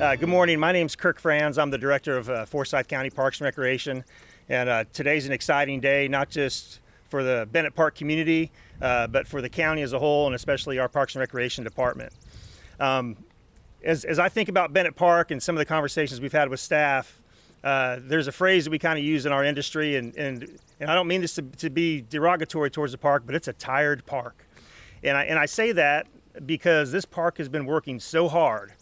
Good morning. My name's Kirk Franz. I'm the director of Forsyth County Parks and Recreation. And today's an exciting day, not just for the Bennett Park community, but for the county as a whole, and especially our Parks and Recreation department. As I think about Bennett Park and some of the conversations we've had with staff, there's a phrase that we kind of use in our industry, and I don't mean this to be derogatory towards the park, but it's a tired park. And I say that because this park has been working so hard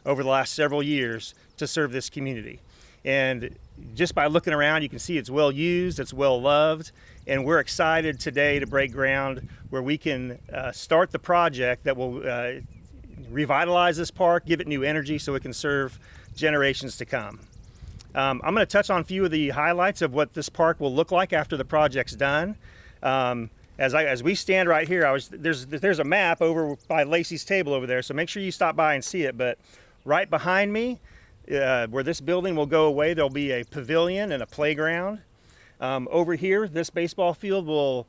over the last several years to serve this community. And just by looking around, you can see it's well used, it's well loved, and we're excited today to break ground where we can start the project that will revitalize this park, give it new energy so it can serve generations to come. I'm going to touch on a few of the highlights of what this park will look like after the project's done. As we stand right here, there's a map over by Lacey's table over there, so make sure you stop by and see it. But right behind me, where this building will go away, there'll be a pavilion and a playground. Over here, this baseball field will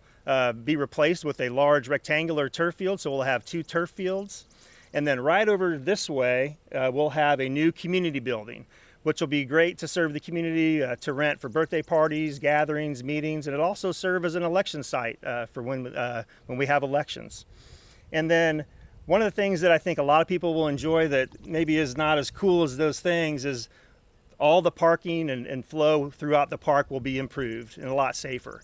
be replaced with a large rectangular turf field, so we'll have 2 turf fields. And then right over this way, we'll have a new community building, which will be great to serve the community, to rent for birthday parties, gatherings, meetings, and it'll also serve as an election site for when we have elections. And then one of the things that I think a lot of people will enjoy that maybe is not as cool as those things is all the parking and flow throughout the park will be improved and a lot safer.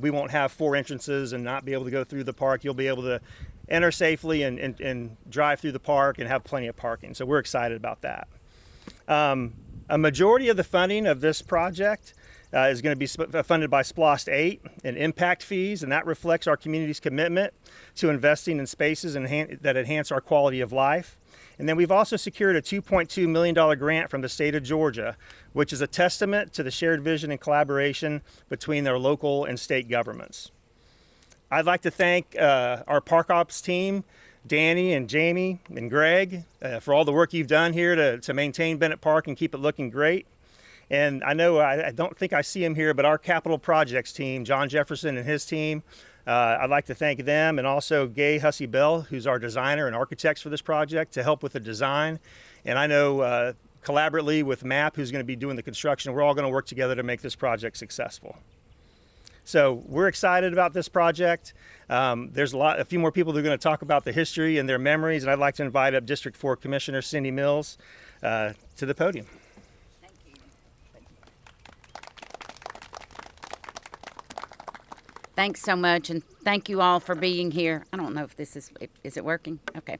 We won't have 4 entrances and not be able to go through the park. You'll be able to enter safely and drive through the park and have plenty of parking. So we're excited about that. A majority of the funding of this project is going to be funded by SPLOST 8 and impact fees, and that reflects our community's commitment to investing in spaces that enhance our quality of life. And then we've also secured a $2.2 million grant from the state of Georgia, which is a testament to the shared vision and collaboration between their local and state governments. I'd like to thank our Park Ops team, Danny and Jamie and Greg, for all the work you've done here to maintain Bennett Park and keep it looking great. And I know, I don't think I see him here, but our capital projects team, John Jefferson and his team, I'd like to thank them, and also Gay Hussey Bell, who's our designer and architects for this project, to help with the design. And I know collaboratively with MAP, who's going to be doing the construction, we're all going to work together to make this project successful. So we're excited about this project. There's a few more people that are going to talk about the history and their memories, and I'd like to invite up District 4 Commissioner Cindy Mills to the podium. Thank you. Thanks so much, and thank you all for being here. I don't know if this is it working? Okay.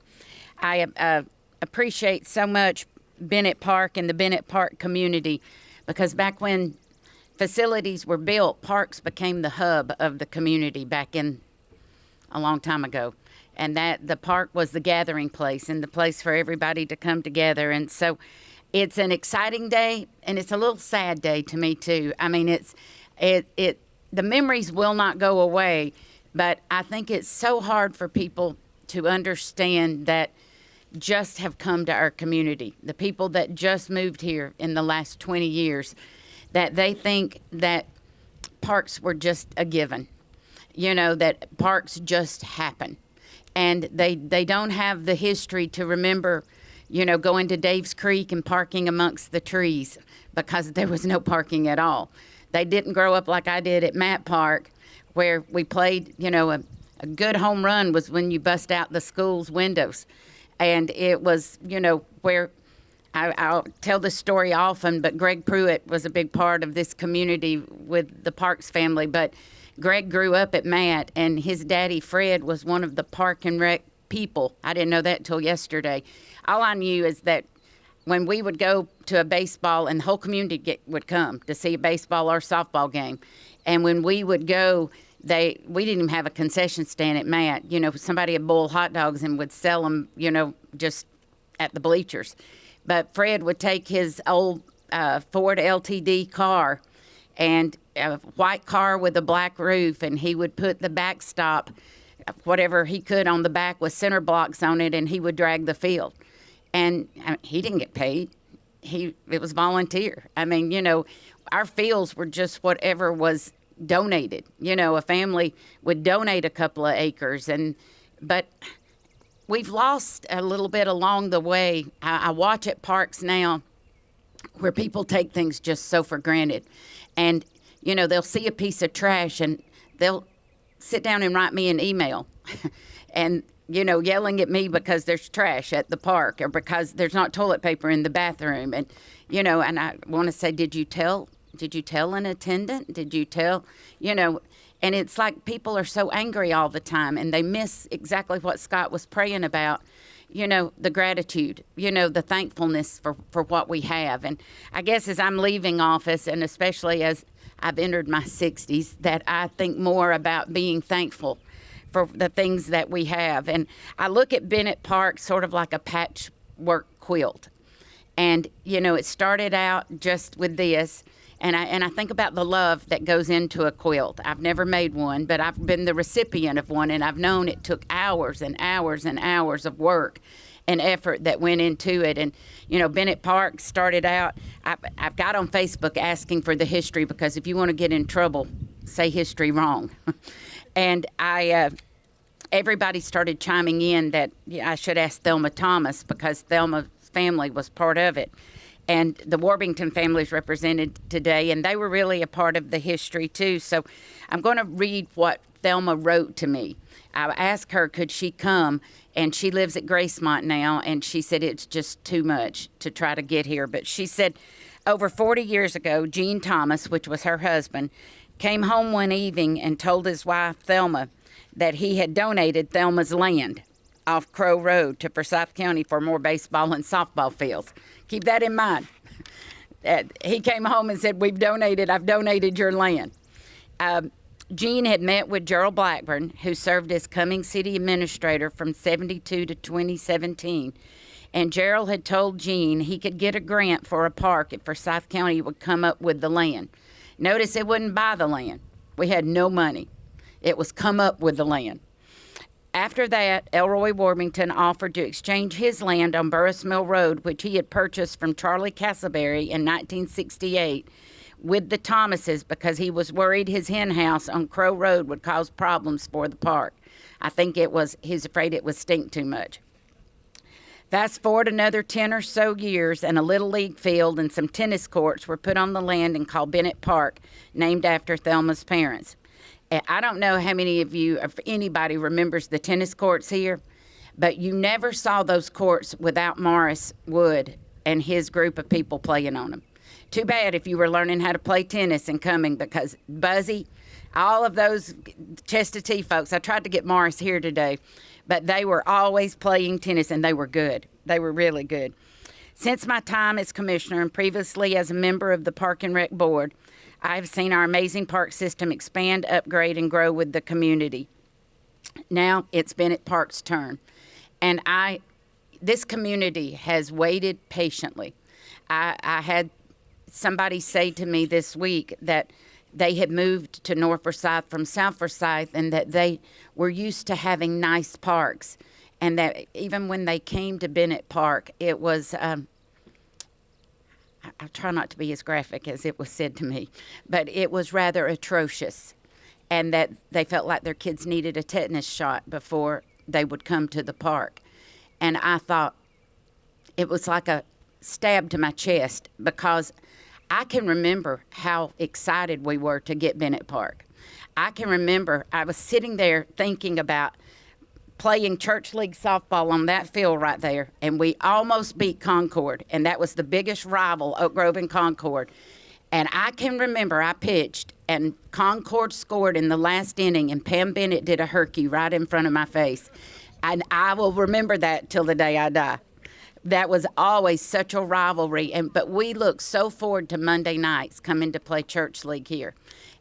I appreciate so much Bennett Park and the Bennett Park community, because back when facilities were built, parks became the hub of the community back in a long time ago. And that the park was the gathering place and the place for everybody to come together. And so it's an exciting day, and it's a little sad day to me too. I mean, the memories will not go away, but I think it's so hard for people to understand that just have come to our community, the people that just moved here in the last 20 years, that they think that parks were just a given, that parks just happen. And they don't have the history to remember, going to Dave's Creek and parking amongst the trees, because there was no parking at all. They didn't grow up like I did at Matt Park, where we played, a good home run was when you bust out the school's windows. And it was, where I'll tell this story often, but Greg Pruitt was a big part of this community with the Parks family. But Greg grew up at Matt, and his daddy, Fred, was one of the Park and Rec people. I didn't know that until yesterday. All I knew is that when we would go to a baseball, and the whole community would come to see a baseball or softball game, and when we would go, we didn't even have a concession stand at Matt. Somebody would boil hot dogs and would sell them, just at the bleachers. But Fred would take his old Ford LTD car, and a white car with a black roof, and he would put the backstop, whatever he could, on the back with center blocks on it, and he would drag the field. And he didn't get paid. It was volunteer. I mean, our fields were just whatever was donated. A family would donate a couple of acres, but we've lost a little bit along the way. I watch at parks now where people take things just so for granted. And, you know, they'll see a piece of trash and they'll sit down and write me an email and, you know, yelling at me because there's trash at the park or because there's not toilet paper in the bathroom. And, you know, and I want to say, did you tell an attendant? Did you tell, you know, and it's like people are so angry all the time and they miss exactly what Scott was praying about, you know, the gratitude, you know, the thankfulness for what we have. And I guess as I'm leaving office, and especially as I've entered my 60s, that I think more about being thankful for the things that we have. And I look at Bennett Park sort of like a patchwork quilt. And, you know, it started out just with this. And I think about the love that goes into a quilt. I've never made one, but I've been the recipient of one, and I've known it took hours and hours and hours of work and effort that went into it. And, you know, Bennett Park started out, I've got on Facebook asking for the history, because if you want to get in trouble, say history wrong. And everybody started chiming in that I should ask Thelma Thomas, because Thelma's family was part of it. And the Warbington family is represented today, and they were really a part of the history too. So I'm going to read what Thelma wrote to me. I asked her, could she come? And she lives at Gracemont now, and she said it's just too much to try to get here. But she said, over 40 years ago, Gene Thomas, which was her husband, came home one evening and told his wife, Thelma, that he had donated Thelma's land off Crow Road to Forsyth County for more baseball and softball fields. Keep that in mind. He came home and said, I've donated your land. Gene had met with Gerald Blackburn, who served as Cumming City Administrator from 72 to 2017. And Gerald had told Gene he could get a grant for a park if Forsyth County would come up with the land. Notice it wouldn't buy the land. We had no money. It was come up with the land. After that, Elroy Warbington offered to exchange his land on Burruss Mill Road, which he had purchased from Charlie Castleberry in 1968, with the Thomases, because he was worried his hen house on Crow Road would cause problems for the park. I think he's afraid it would stink too much. Fast forward another 10 or so years, and a little league field and some tennis courts were put on the land and called Bennett Park, named after Thelma's parents. I don't know how many of you, if anybody remembers the tennis courts here, but you never saw those courts without Morris Wood and his group of people playing on them. Too bad if you were learning how to play tennis and coming, because Buzzy, all of those Chester T folks, I tried to get Morris here today, but they were always playing tennis, and they were good. They were really good. Since my time as commissioner and previously as a member of the Park and Rec Board, I've seen our amazing park system expand, upgrade, and grow with the community. Now it's Bennett Park's turn. And this community has waited patiently. I had somebody say to me this week that they had moved to North Forsyth from South Forsyth, and that they were used to having nice parks. And that even when they came to Bennett Park, it was... I try not to be as graphic as it was said to me, but it was rather atrocious, and that they felt like their kids needed a tetanus shot before they would come to the park. And I thought it was like a stab to my chest, because I can remember how excited we were to get Bennett Park. I can remember I was sitting there thinking about playing church league softball on that field right there, and we almost beat Concord, and that was the biggest rival, Oak Grove and Concord. And I can remember I pitched, and Concord scored in the last inning, and Pam Bennett did a herky right in front of my face. And I will remember that till the day I die. That was always such a rivalry, but we look so forward to Monday nights coming to play church league here.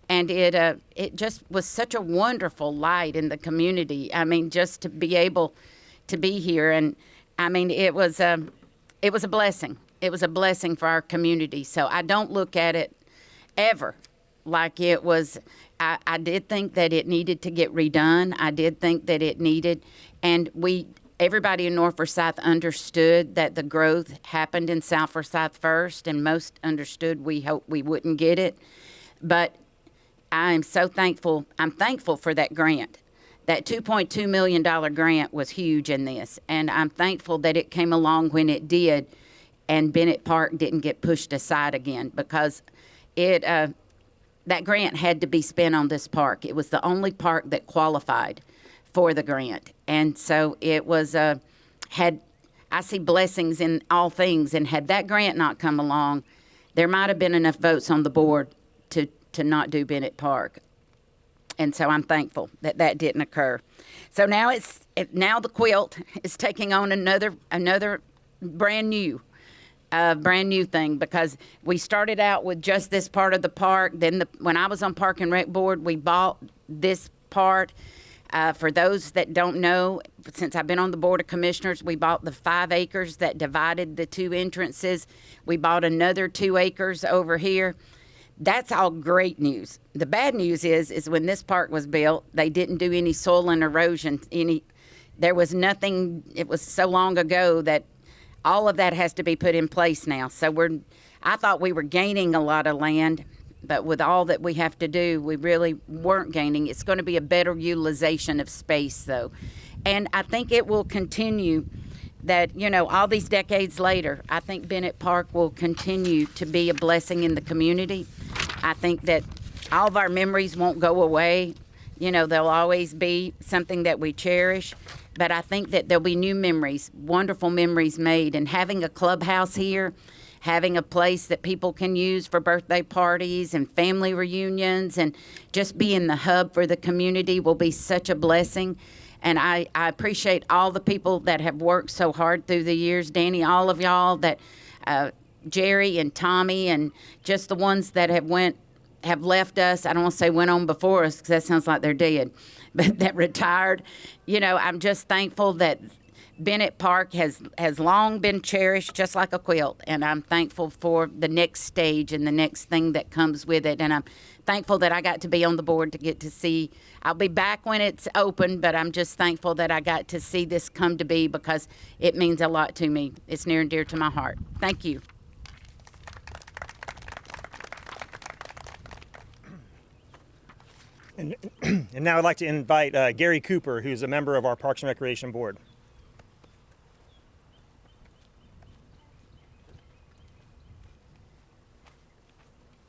And it just was such a wonderful light in the community. I mean, just to be able to be here, and I mean, it was a blessing. It was a blessing for our community. So I don't look at it ever like it was. I did think that it needed to get redone. I did think that it needed, and everybody in North Forsyth understood that the growth happened in South Forsyth first, and most understood we hoped we wouldn't get it, but I am so thankful. I'm thankful for that grant That $2.2 million grant was huge in this, and I'm thankful that it came along when it did, and Bennett Park didn't get pushed aside again, because that grant had to be spent on this park. It was the only park that qualified for the grant, and so it was I see blessings in all things, and had that grant not come along, there might have been enough votes on the board to not do Bennett Park. And so I'm thankful that that didn't occur. So now now the quilt is taking on another brand new thing, because we started out with just this part of the park. Then when I was on Park and Rec Board, we bought this part. For those that don't know, since I've been on the Board of Commissioners, we bought the 5 acres that divided the 2 entrances. We bought another 2 acres over here. That's all great news. The bad news is when this park was built, they didn't do any soil and erosion. There was nothing. It was so long ago that all of that has to be put in place now. So I thought we were gaining a lot of land, but with all that we have to do, we really weren't gaining. It's going to be a better utilization of space, though. And I think it will continue that, all these decades later, I think Bennett Park will continue to be a blessing in the community. I think that all of our memories won't go away. There'll always be something that we cherish. But I think that there'll be new memories, wonderful memories made. And having a clubhouse here, having a place that people can use for birthday parties and family reunions, and just being the hub for the community will be such a blessing. And I appreciate all the people that have worked so hard through the years. Danny, all of y'all, that Jerry and Tommy, and just the ones that have left us. I don't want to say went on before us, because that sounds like they're dead, but that retired. I'm just thankful that Bennett Park has long been cherished, just like a quilt, and I'm thankful for the next stage and the next thing that comes with it. And I'm thankful that I got to be on the board to get to see. I'll be back when it's open, but I'm just thankful that I got to see this come to be, because it means a lot to me. It's near and dear to my heart. Thank you. And now I'd like to invite Gary Cooper, who's a member of our Parks and Recreation Board.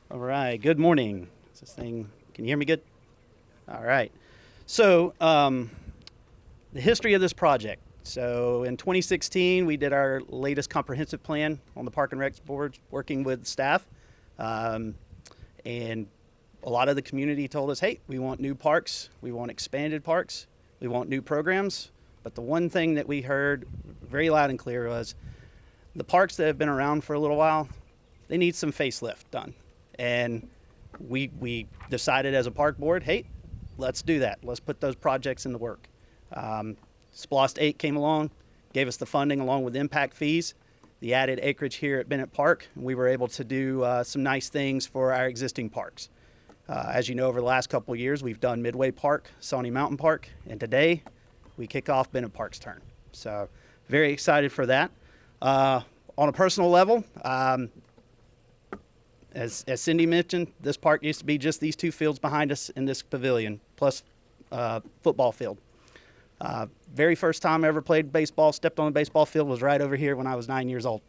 All right, good morning. Is this thing, can you hear me good? All right. So, the history of this project. So in 2016, we did our latest comprehensive plan on the Park and Rec Board, working with staff. And a lot of the community told us, hey, we want new parks, we want expanded parks, we want new programs. But the one thing that we heard very loud and clear was the parks that have been around for a little while, they need some facelift done. And we decided as a park board, hey, let's do that. Let's put those projects in the work. SPLOST 8 came along, gave us the funding along with impact fees, the added acreage here at Bennett Park, and we were able to do some nice things for our existing parks. As you know, over the last couple of years, we've done Midway Park, Sawney Mountain Park, and today we kick off Bennett Park's turn. So very excited for that. On a personal level, as Cindy mentioned, this park used to be just these 2 fields behind us in this pavilion, plus football field. Very first time I ever played baseball, stepped on a baseball field, was right over here when I was 9 years old.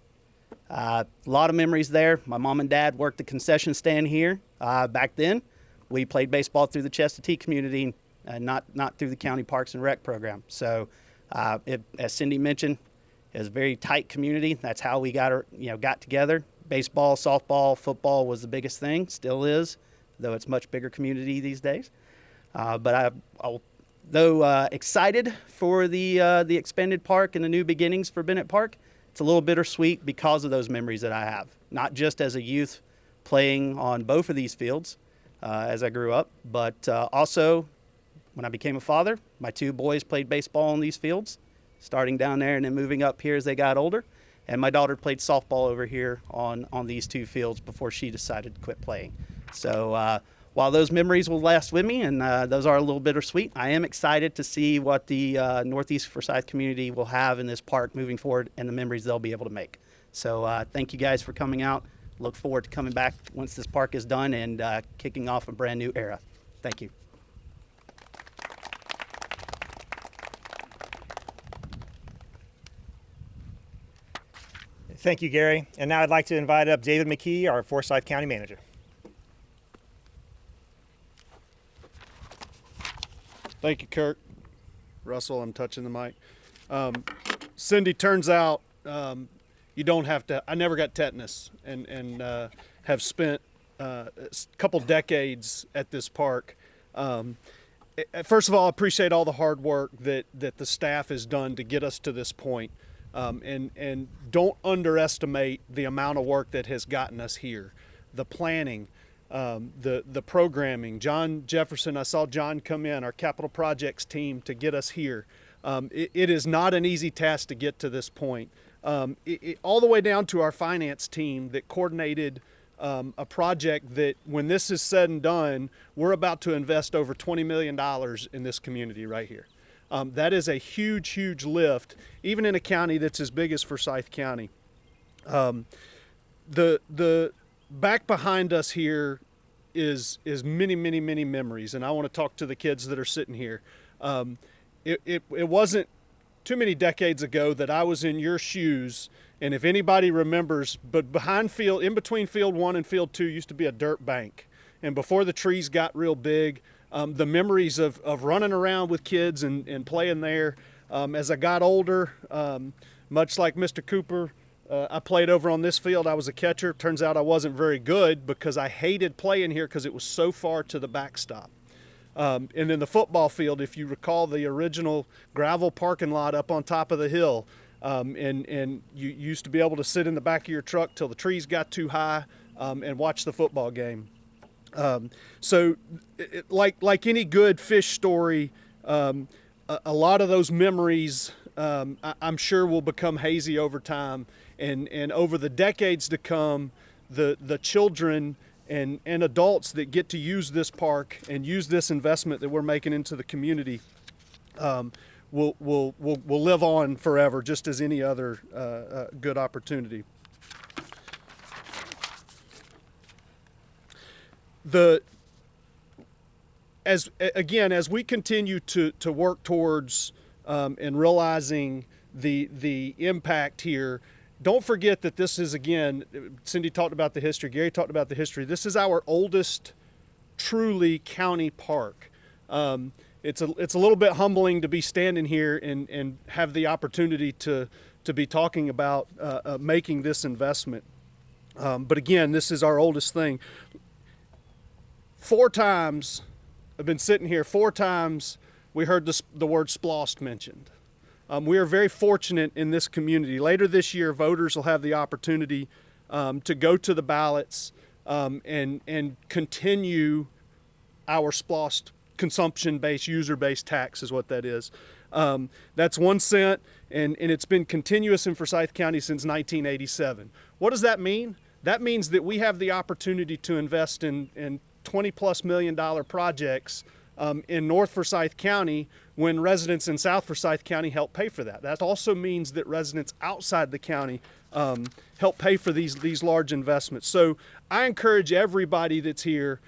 A lot of memories there. My mom and dad worked the concession stand here. Back then, we played baseball through the Chestatee community, not through the county Parks and Rec program. So, as Cindy mentioned, it was a very tight community. That's how we got together. Baseball, softball, football was the biggest thing, still is, though it's a much bigger community these days. But though excited for the expanded park and the new beginnings for Bennett Park, it's a little bittersweet because of those memories that I have, not just as a youth playing on both of these fields as I grew up, but also when I became a father. My 2 boys played baseball on these fields, starting down there and then moving up here as they got older. And my daughter played softball over here on these 2 fields before she decided to quit playing. So while those memories will last with me, and those are a little bittersweet, I am excited to see what the Northeast Forsyth community will have in this park moving forward and the memories they'll be able to make. So thank you guys for coming out. Look forward to coming back once this park is done and kicking off a brand new era. Thank you. Thank you, Gary. And now I'd like to invite up David McKee, our Forsyth County Manager. Thank you, Kirk. Russell, I'm touching the mic. Cindy, turns out you don't have to. I never got tetanus and have spent a couple decades at this park. First of all, I appreciate all the hard work that the staff has done to get us to this point. And don't underestimate the amount of work that has gotten us here. The planning, the programming. John Jefferson, I saw John come in, our capital projects team, to get us here. It is not an easy task to get to this point. All the way down to our finance team that coordinated a project that, when this is said and done, we're about to invest over $20 million in this community right here. That is a huge, huge lift, even in a county that's as big as Forsyth County. The back behind us here is many, many, many memories, and I want to talk to the kids that are sitting here. It wasn't too many decades ago that I was in your shoes, and if anybody remembers, but in between field 1 and field 2 used to be a dirt bank, and before the trees got real big, the memories of running around with kids and playing there. As I got older, much like Mr. Cooper, I played over on this field. I was a catcher. Turns out I wasn't very good because I hated playing here because it was so far to the backstop. And then the football field, if you recall the original gravel parking lot up on top of the hill, and you used to be able to sit in the back of your truck till the trees got too high and watch the football game. So like any good fish story, a lot of those memories, I'm sure, will become hazy over time, and over the decades to come, the children and adults that get to use this park and use this investment that we're making into the community will live on forever, just as any other good opportunity. As we continue to work towards and realizing the impact here, don't forget that this is, again, Cindy talked about the history, Gary talked about the history. This is our oldest truly county park. It's a little bit humbling to be standing here and have the opportunity to be talking about making this investment. But again, this is our oldest thing. 4 times, I've been sitting here, 4 times we heard the word splost mentioned. We are very fortunate in this community. Later this year, voters will have the opportunity to go to the ballots and continue our splost consumption-based, user-based tax is what that is. That's 1 cent, and it's been continuous in Forsyth County since 1987. What does that mean? That means that we have the opportunity to invest in $20+ million projects in North Forsyth County when residents in South Forsyth County help pay for that. That also means that residents outside the county help pay for these large investments. So I encourage everybody that's here,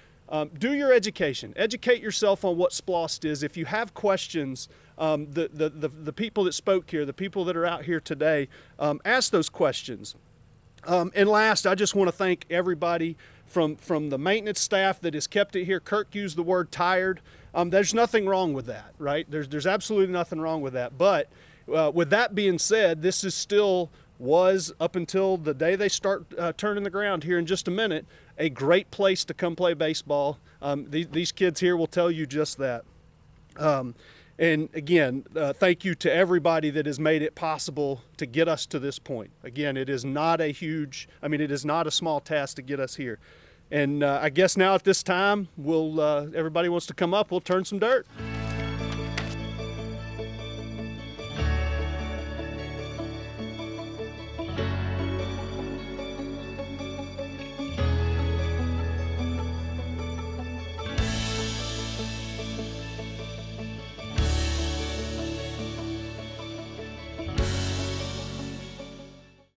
do your education. Educate yourself on what splost is. If you have questions, the people that spoke here, the people that are out here today, ask those questions. And last, I just want to thank everybody from the maintenance staff that has kept it here. Kirk used the word tired. There's nothing wrong with that, right? There's absolutely nothing wrong with that. But with that being said, this is still was, up until the day they start turning the ground here in just a minute, a great place to come play baseball. These kids here will tell you just that. And again, thank you to everybody that has made it possible to get us to this point. Again, it is not a small task to get us here. And I guess now at this time, everybody wants to come up, we'll turn some dirt.